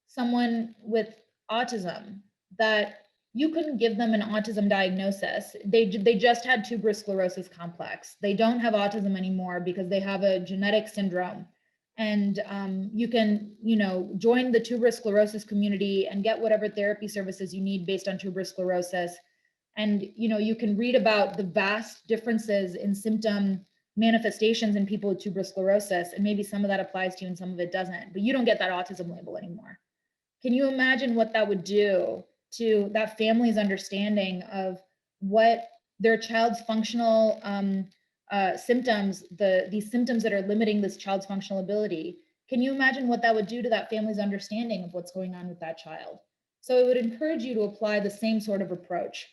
someone with autism that you couldn't give them an autism diagnosis, they just had tuberous sclerosis complex, they don't have autism anymore because they have a genetic syndrome, and you can, join the tuberous sclerosis community and get whatever therapy services you need based on tuberous sclerosis. And, you can read about the vast differences in symptom manifestations in people with tuberous sclerosis, and maybe some of that applies to you and some of it doesn't, but you don't get that autism label anymore. Can you imagine what that would do to that family's understanding of what their child's functional symptoms, these symptoms that are limiting this child's functional ability? Can you imagine what that would do to that family's understanding of what's going on with that child? So I would encourage you to apply the same sort of approach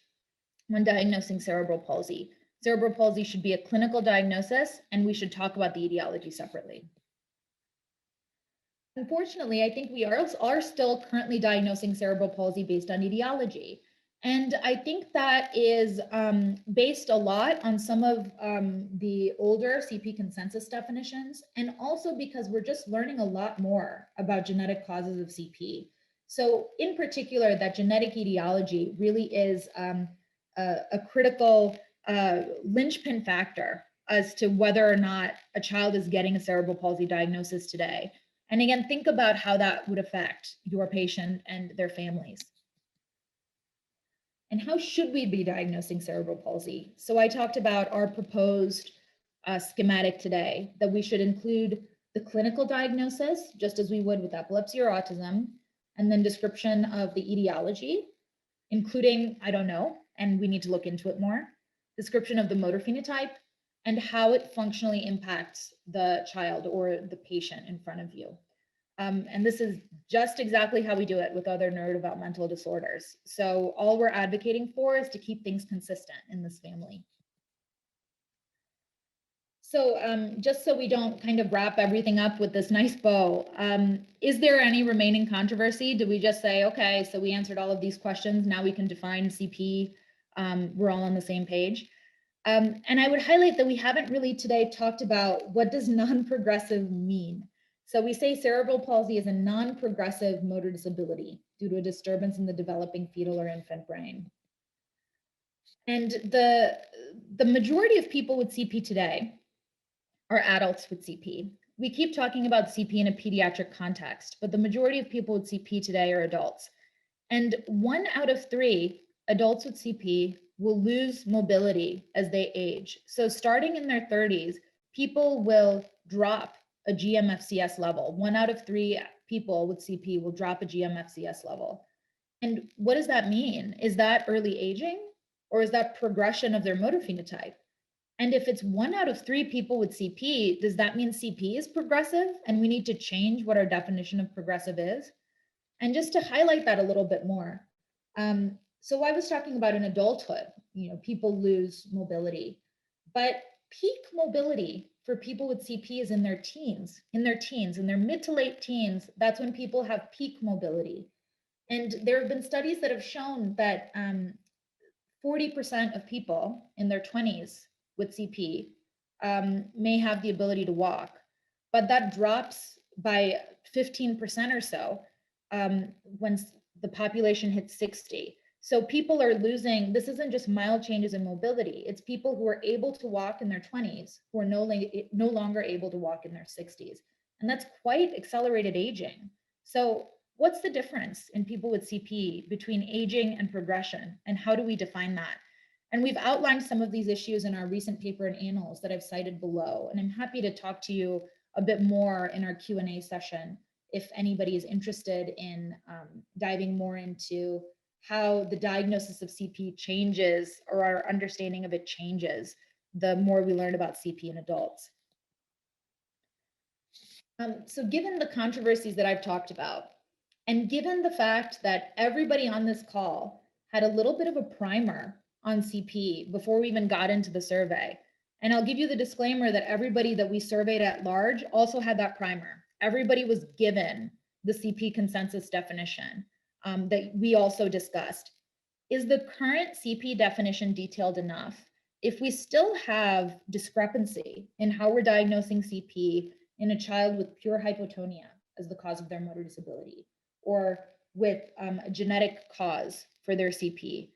when diagnosing cerebral palsy. Cerebral palsy should be a clinical diagnosis, and we should talk about the etiology separately. Unfortunately, I think we are still currently diagnosing cerebral palsy based on etiology. And I think that is based a lot on some of the older CP consensus definitions, and also because we're just learning a lot more about genetic causes of CP. So in particular, that genetic etiology really is a critical linchpin factor as to whether or not a child is getting a cerebral palsy diagnosis today. And again, think about how that would affect your patient and their families. And how should we be diagnosing cerebral palsy? So I talked about our proposed schematic today, that we should include the clinical diagnosis, just as we would with epilepsy or autism, and then description of the etiology, including, I don't know, and we need to look into it more, description of the motor phenotype, and how it functionally impacts the child or the patient in front of you. And this is just exactly how we do it with other neurodevelopmental disorders. So all we're advocating for is to keep things consistent in this family. So just so we don't kind of wrap everything up with this nice bow, is there any remaining controversy? Do we just say, okay, so we answered all of these questions, now we can define CP, we're all on the same page? And I would highlight that we haven't really today talked about what does non-progressive mean. So we say cerebral palsy is a non-progressive motor disability due to a disturbance in the developing fetal or infant brain. And the majority of people with CP today are adults with CP. We keep talking about CP in a pediatric context, but the majority of people with CP today are adults. And 1 out of 3 adults with CP will lose mobility as they age. So starting in their 30s, people will drop a GMFCS level. 1 out of 3 people with CP will drop a GMFCS level. And what does that mean? Is that early aging, or is that progression of their motor phenotype? And if it's 1 out of 3 people with CP, does that mean CP is progressive and we need to change what our definition of progressive is? And just to highlight that a little bit more. So I was talking about in adulthood, people lose mobility, but peak mobility for people with CP is in their teens, in their mid to late teens. That's when people have peak mobility. And there have been studies that have shown that 40% of people in their 20s with CP may have the ability to walk, but that drops by 15% or so when the population hits 60. So people are losing, this isn't just mild changes in mobility, it's people who are able to walk in their 20s who are no longer able to walk in their 60s. And that's quite accelerated aging. So what's the difference in people with CP between aging and progression, and how do we define that? And we've outlined some of these issues in our recent paper in Annals that I've cited below, and I'm happy to talk to you a bit more in our Q&A session if anybody is interested in diving more into how the diagnosis of CP changes, or our understanding of it changes, the more we learn about CP in adults. So given the controversies that I've talked about, and given the fact that everybody on this call had a little bit of a primer on CP before we even got into the survey, and I'll give you the disclaimer that everybody that we surveyed at large also had that primer. Everybody was given the CP consensus definition that we also discussed. Is the current CP definition detailed enough? If we still have discrepancy in how we're diagnosing CP in a child with pure hypotonia as the cause of their motor disability, or with a genetic cause for their CP,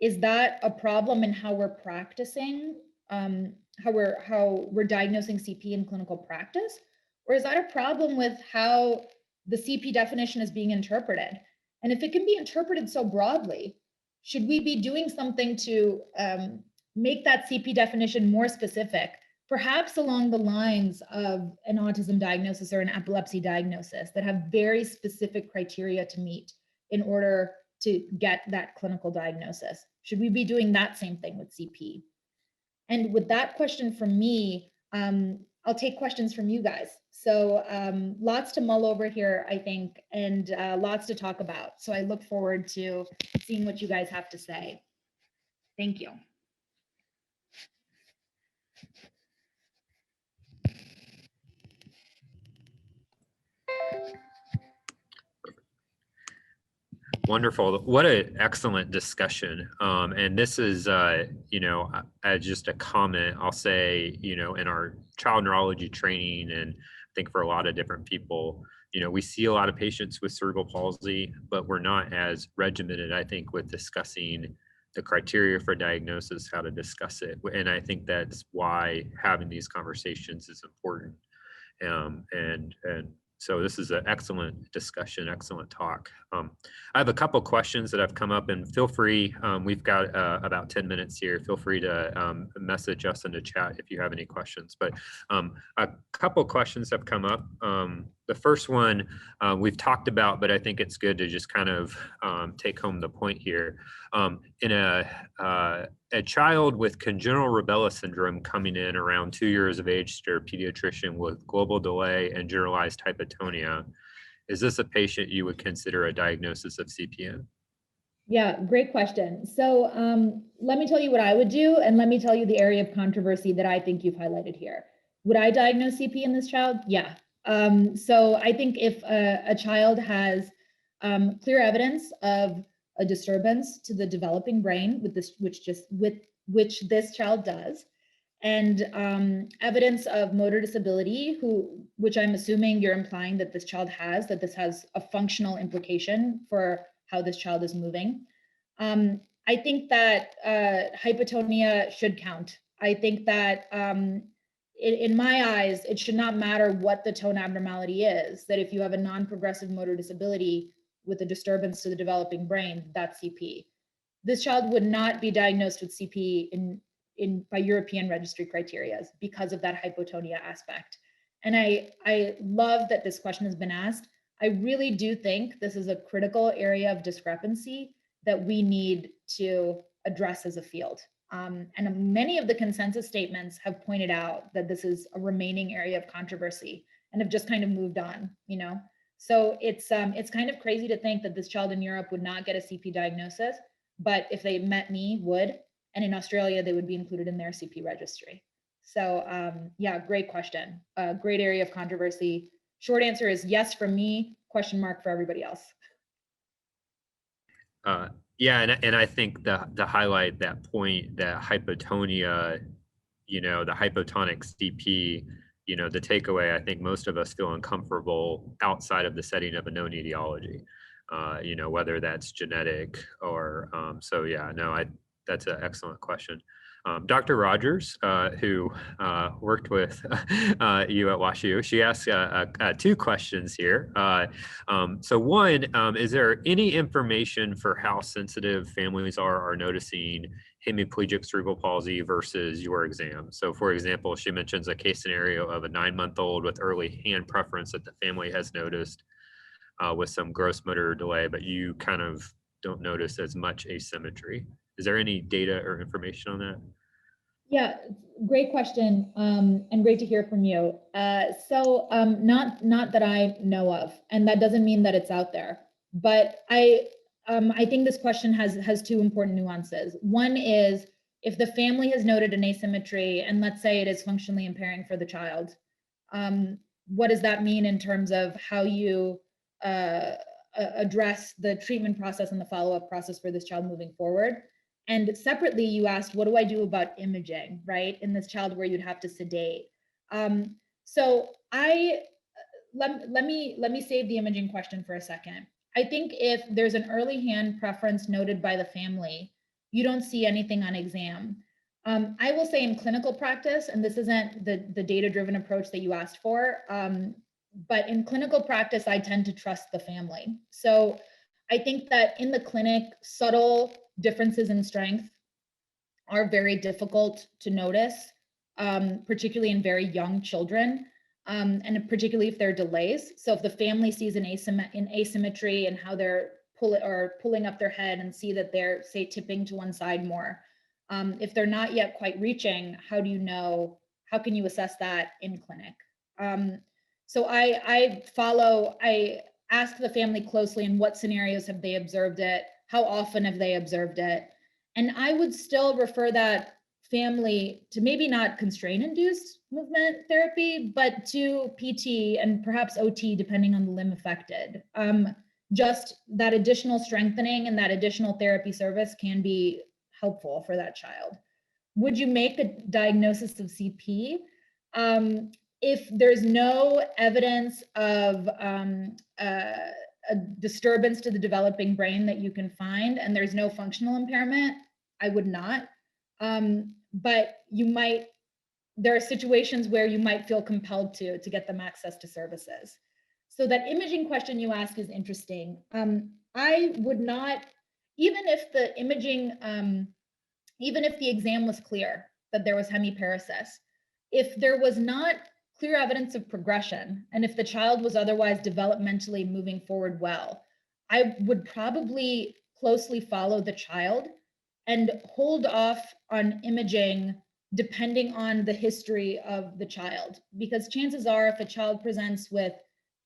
is that a problem in how we're practicing, how we're diagnosing CP in clinical practice? Or is that a problem with how the CP definition is being interpreted? And if it can be interpreted so broadly, should we be doing something to make that CP definition more specific, perhaps along the lines of an autism diagnosis or an epilepsy diagnosis that have very specific criteria to meet in order to get that clinical diagnosis? Should we be doing that same thing with CP? And with that question from me, I'll take questions from you guys. So lots to mull over here, I think, and lots to talk about. So I look forward to seeing what you guys have to say. Thank you. Wonderful. What an excellent discussion. And this is, just a comment, I'll say, in our child neurology training, and I think for a lot of different people, we see a lot of patients with cerebral palsy, but we're not as regimented, I think, with discussing the criteria for diagnosis, how to discuss it. And I think that's why having these conversations is important. And so this is an excellent discussion, excellent talk. I have a couple questions that have come up, and feel free, we've got about 10 minutes here. Feel free to message us in the chat if you have any questions. But a couple questions have come up. The first one we've talked about, but I think it's good to just kind of take home the point here. In a child with congenital rubella syndrome coming in around 2 years of age to a pediatrician with global delay and generalized hypotonia, is this a patient you would consider a diagnosis of CPN? Yeah, great question. So let me tell you what I would do, and let me tell you the area of controversy that I think you've highlighted here. Would I diagnose CP in this child? Yeah. So I think if a child has clear evidence of a disturbance to the developing brain with this, which this child does, and evidence of motor disability, which I'm assuming you're implying that this child has, that this has a functional implication for how this child is moving. I think that hypotonia should count. I think that in my eyes, it should not matter what the tone abnormality is, that if you have a non-progressive motor disability with a disturbance to the developing brain, that's CP. This child would not be diagnosed with CP by European registry criteria because of that hypotonia aspect. And I love that this question has been asked. I really do think this is a critical area of discrepancy that we need to address as a field. And many of the consensus statements have pointed out that this is a remaining area of controversy and have just kind of moved on, So it's kind of crazy to think that this child in Europe would not get a CP diagnosis, but if they met me, would, and in Australia, they would be included in their CP registry. So yeah, great question. Great area of controversy. Short answer is yes for me, question mark for everybody else. Yeah, and I think to highlight that point, that hypotonia, the hypotonic CP, the takeaway, I think most of us feel uncomfortable outside of the setting of a known etiology, whether that's genetic or, so yeah, no, that's an excellent question. Dr. Rogers, who worked with you at WashU, she asked two questions here. So one, is there any information for how sensitive families are noticing hemiplegic cerebral palsy versus your exam? So for example, she mentions a case scenario of a 9-month-old with early hand preference that the family has noticed with some gross motor delay, but you kind of don't notice as much asymmetry. Is there any data or information on that? Yeah, great question, and great to hear from you. Not that I know of, and that doesn't mean that it's out there. But I think this question has two important nuances. One is if the family has noted an asymmetry, and let's say it is functionally impairing for the child, what does that mean in terms of how you address the treatment process and the follow-up process for this child moving forward? And separately, you asked, what do I do about imaging, right? In this child where you'd have to sedate. So let me save the imaging question for a second. I think if there's an early hand preference noted by the family, you don't see anything on exam. I will say in clinical practice, and this isn't the data-driven approach that you asked for, but in clinical practice, I tend to trust the family. So I think that in the clinic, subtle differences in strength are very difficult to notice, particularly in very young children, and particularly if there are delays. So if the family sees an asymmetry in how they're pulling up their head and see that they're, say, tipping to one side more, if they're not yet quite reaching, how can you assess that in clinic? So I ask the family closely in what scenarios have they observed it, how often have they observed it, and I would still refer that family to maybe not constraint-induced movement therapy, but to PT and perhaps OT, depending on the limb affected. Just that additional strengthening and that additional therapy service can be helpful for that child. Would you make a diagnosis of CP? If there's no evidence of a disturbance to the developing brain that you can find and there's no functional impairment, I would not. But there are situations where you might feel compelled to get them access to services. So that imaging question you ask is interesting. I would not, even if the imaging, even if the exam was clear that there was hemiparesis, if there was not clear evidence of progression, and if the child was otherwise developmentally moving forward well, I would probably closely follow the child and hold off on imaging depending on the history of the child. Because chances are if a child presents with,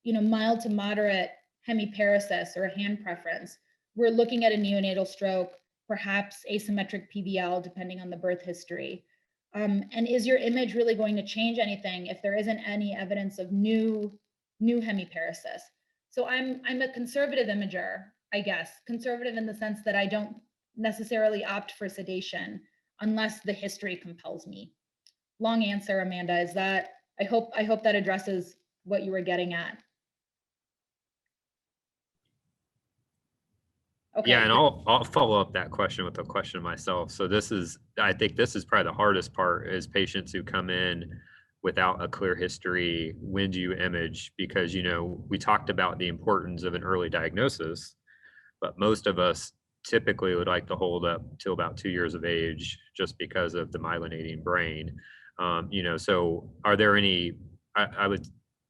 mild to moderate hemiparesis or a hand preference, we're looking at a neonatal stroke, perhaps asymmetric PVL, depending on the birth history. And is your image really going to change anything if there isn't any evidence of new hemiparesis? So I'm a conservative imager, I guess. Conservative in the sense that I don't necessarily opt for sedation unless the history compels me. Long answer, Amanda. Is that, I hope that addresses what you were getting at. Okay. Yeah, and I'll follow up that question with a question myself. So I think this is probably the hardest part, is patients who come in without a clear history. When do you image? Because, we talked about the importance of an early diagnosis, but most of us typically would like to hold up till about 2 years of age just because of the myelinating brain. So are there any, I would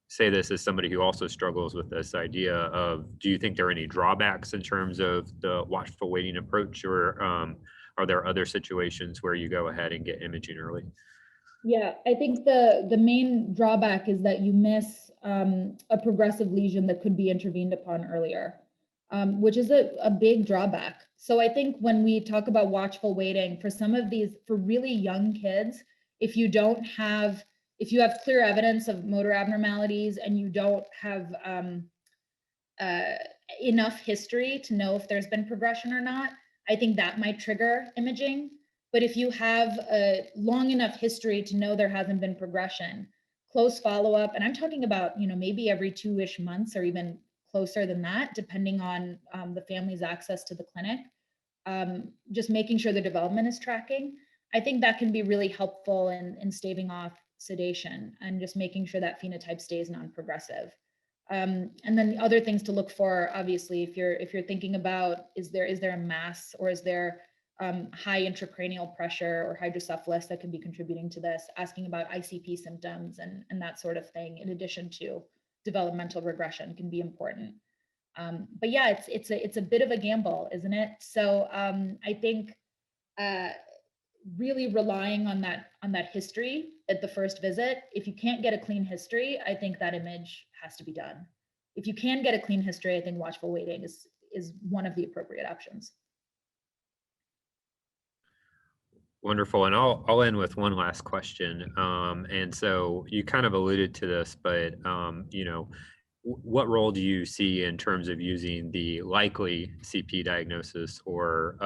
say this as somebody who also struggles with this idea of, do you think there are any drawbacks in terms of the watchful waiting approach, or are there other situations where you go ahead and get imaging early? Yeah, I think the main drawback is that you miss a progressive lesion that could be intervened upon earlier, which is a big drawback. So I think when we talk about watchful waiting, for some of these, for really young kids, If you have clear evidence of motor abnormalities and you don't have enough history to know if there's been progression or not, I think that might trigger imaging. But if you have a long enough history to know there hasn't been progression, close follow-up, and I'm talking about, maybe every 2-ish months or even closer than that, depending on the family's access to the clinic, just making sure the development is tracking. I think that can be really helpful in staving off sedation and just making sure that phenotype stays non-progressive. And then the other things to look for, obviously, if you're thinking about, is there a mass or is there high intracranial pressure or hydrocephalus that could be contributing to this, asking about ICP symptoms and that sort of thing, in addition to developmental regression, can be important. But yeah, it's a bit of a gamble, isn't it? So I think really relying on that history at the first visit. If you can't get a clean history, I think that image has to be done. If you can get a clean history, I think watchful waiting is one of the appropriate options. Wonderful. And I'll end with one last question. And so you kind of alluded to this, but what role do you see in terms of using the likely CP diagnosis or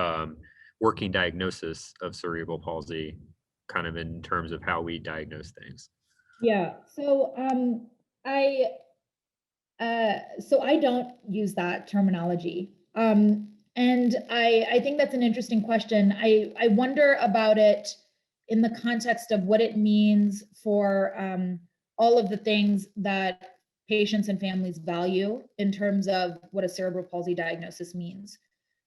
working diagnosis of cerebral palsy, kind of in terms of how we diagnose things? Yeah. So I don't use that terminology. And I think that's an interesting question. I wonder about it in the context of what it means for all of the things that patients and families value in terms of what a cerebral palsy diagnosis means.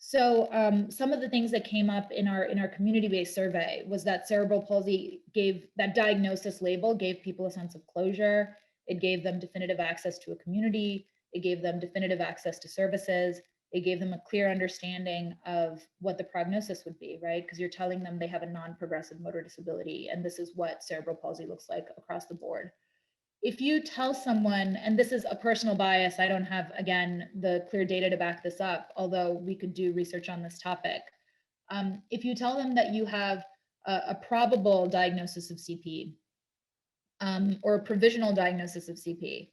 So some of the things that came up in our community-based survey was that cerebral palsy that diagnosis label gave people a sense of closure. It gave them definitive access to a community. It gave them definitive access to services. It gave them a clear understanding of what the prognosis would be, right? Because you're telling them they have a non-progressive motor disability, and this is what cerebral palsy looks like across the board. If you tell someone, and this is a personal bias, I don't have, again, the clear data to back this up, although we could do research on this topic. If you tell them that you have a probable diagnosis of CP, or a provisional diagnosis of CP,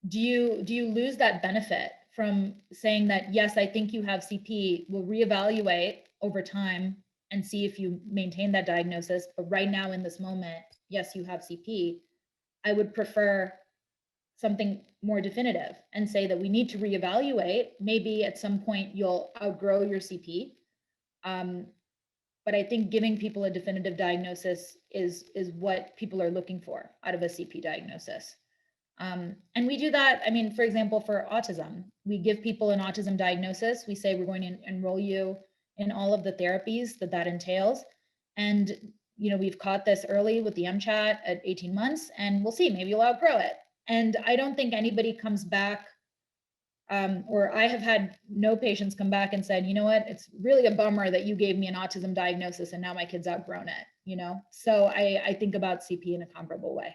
do you lose that benefit from saying that, yes, I think you have CP, we'll reevaluate over time and see if you maintain that diagnosis, but right now in this moment, yes, you have CP. I would prefer something more definitive and say that we need to reevaluate. Maybe at some point you'll outgrow your CP. But I think giving people a definitive diagnosis is what people are looking for out of a CP diagnosis. And we do that, I mean, for example, for autism, we give people an autism diagnosis. We say we're going to enroll you in all of the therapies that entails. And, we've caught this early with the MCHAT at 18 months, and we'll see, maybe you'll outgrow it. And I don't think anybody comes back, or I have had no patients come back and said, you know what, it's really a bummer that you gave me an autism diagnosis and now my kid's outgrown it, So I think about CP in a comparable way.